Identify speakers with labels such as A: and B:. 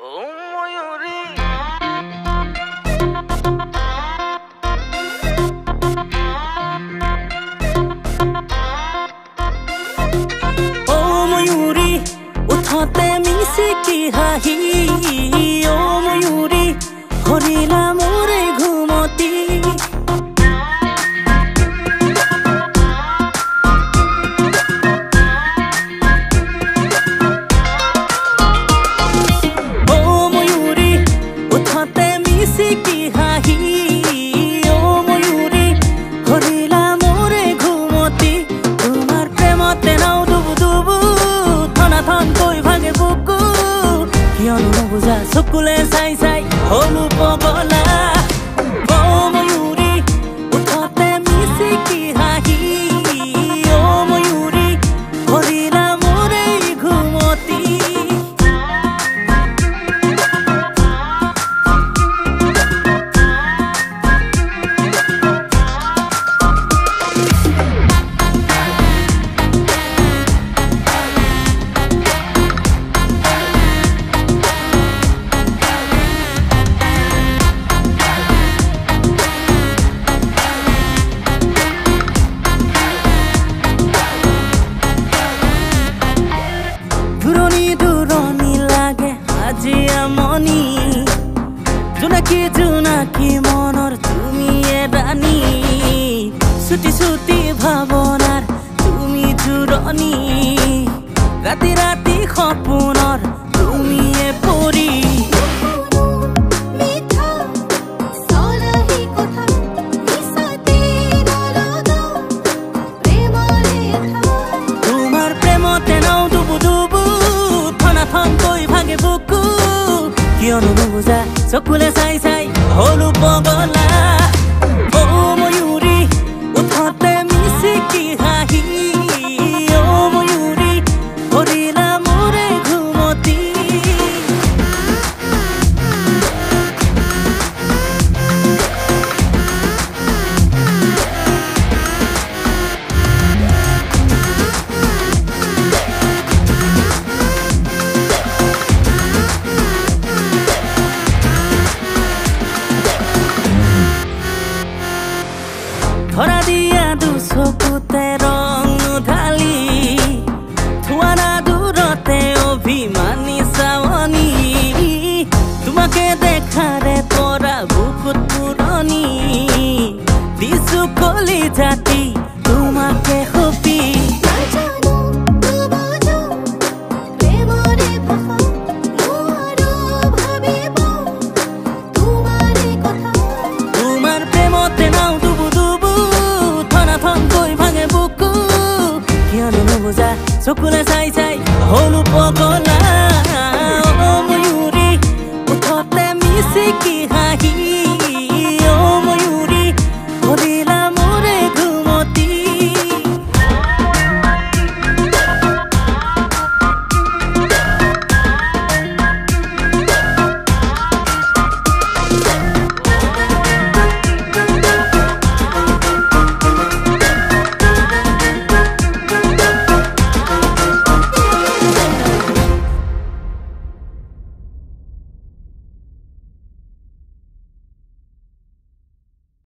A: ময়ূরী
B: ও ময়ূরী উঠতে মিশিকি হাঁহি ও ময়ূরী হরিলা মোরে ঘুমতি ও ময়ূরী উঠতে মিশিকি হাঁহি ও ময়ূরী হরিলা মোরে ঘুমতি তোমার প্রেমতে নাও ডুবু ডুবু থনাথন কৈ ভাগে বুকু কিয়নো নুবুজা চকুলে চাই চাই হলো পগলা ও ময়ূরী উঠতে মিশিকি হাঁহি ও ময়ূরী হৰিলা মোৰে ঘুমতি দুৰণি লাগে আজি আমনি জোনাকি মনৰ তুমি ৰাণী ছুটি ছুটি ভাৱনাৰ তুমি জোৰণি ৰাতি ৰাতি সপোনৰ তুমি পৰি তোমাৰ প্ৰেমতে নাও ডুবু ডুবু থনাথন কৈ ভাগে বুকু কিয়নো নুবুজা চকুলে চাই চাই হলো পগলা ও ময়ূরী উঠতে মিশিকি হাঁহি ও ময়ূরী হৰিলা মোৰে ঘুমতি ধৰা দিয়া দুচকুতে ৰং ঢালি থোৱানা দূৰতে অভিমানী চাৱনি তোমাকে দেখাৰে পৰা বুকুত পুৰণি দিছো কলি জাতি তোমাকে সপি তোমাৰ প্ৰেমতে নাও ডুবু ডুবু থনাথন কৈ ভাগে বুকু কিয়নো নুবুজা চকুলে চাই চাই হলো পগলা ও ময়ূরী উঠতে মিশিকি হাঁহি